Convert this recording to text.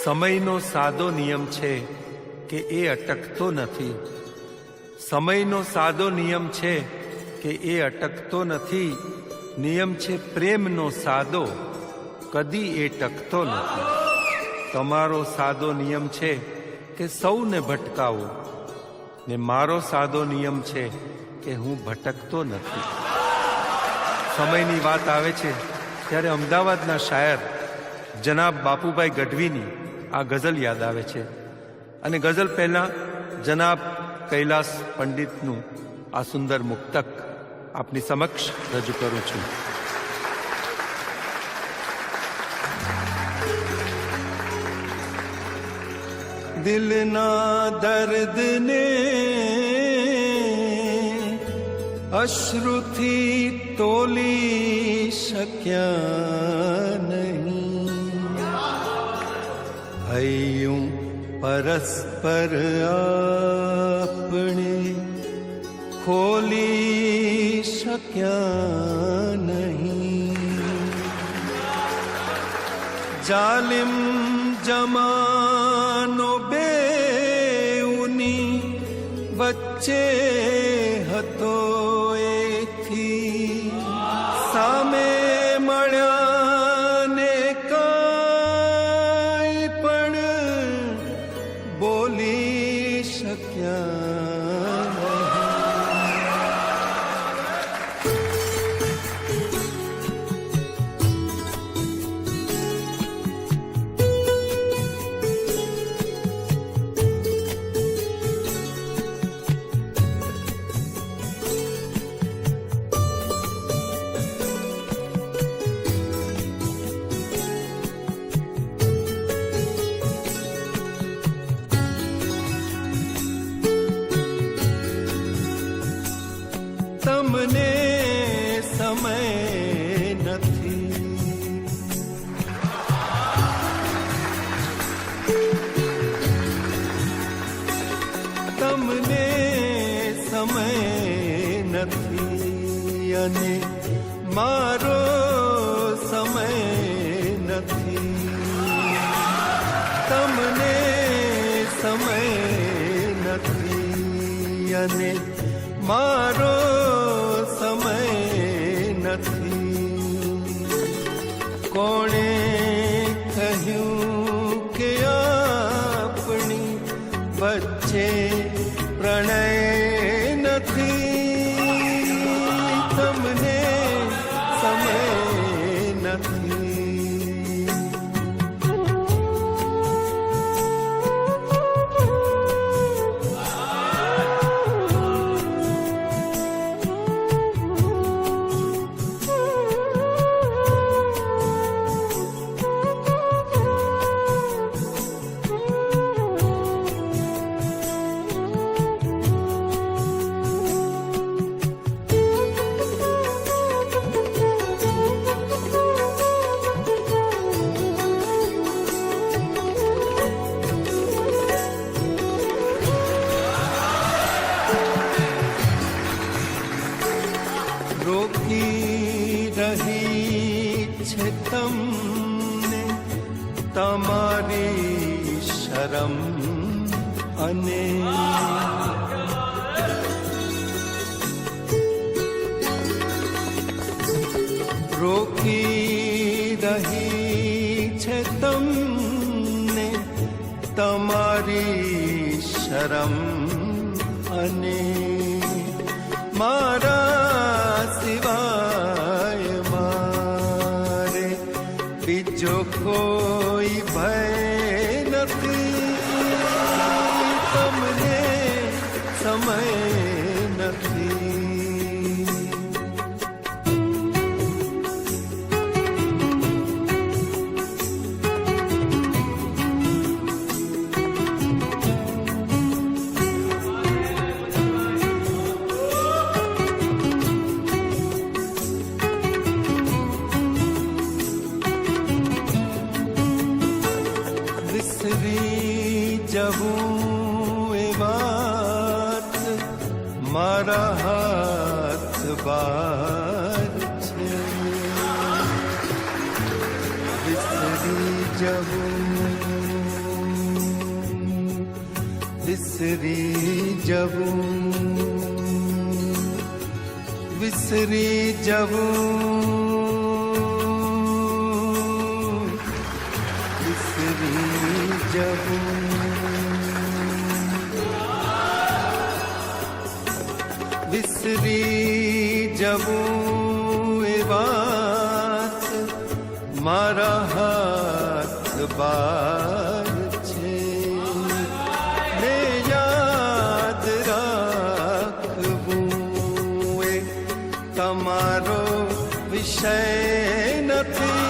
સમયનો સાદો નિયમ છે કે એ અટકતો નથી. સમયનો સાદો નિયમ છે કે એ અટકતો નથી. નિયમ છે પ્રેમનો સાદો, કદી એ ટકતો નથી. તમારો સાદો નિયમ છે કે સૌને ભટકાવો, ને મારો સાદો નિયમ છે કે હું ભટકતો નથી. સમયની વાત આવે છે ત્યારે અમદાવાદના શાયર જનાબ બાપુભાઈ ગઢવીની આ ગઝલ યાદ આવે છે. અને ગઝલ પહેલા જનાબ કૈલાસ પંડિતનું આ સુંદર મુક્તક આપની સમક્ષ રજૂ કરું છું. દિલના દર્દને અશ્રુથી તોલી શક્યા નહીં. હૈયું પરસ્પર આપણે ખોલી શક્યા નહીં. જાલિમ જમાનો બેઉની વચ્ચે હતો એથી સામે મળ્યા ને કાંઈ પણ બોલી શક્યા તમને સમય નથી. તમને સમય નથી અને મારો સમય નથી. તમને સમય નથી અને મારો સમય નથી. કોણે કહ્યું કે આપણી વચ્ચે પ્રણય નથી. તમને સમય નથી. રોકી રહી છે તમને તમારી શરમ અને રોકી રહી છે તમને તમારી શરમ અને મારા સિવાય મારે બીજો કોઈ ભય નથી. તમને સમય નથી. વિસરી જવું એ વાત મારા હાથ બાર છે. વિસરી જવું, વિસરી જવું, વિસરી જવું. વિસરી જવું એ વાત મારા હાથ બાર છે, ને યાદ રાખવું એ તમારો વિષય નથી.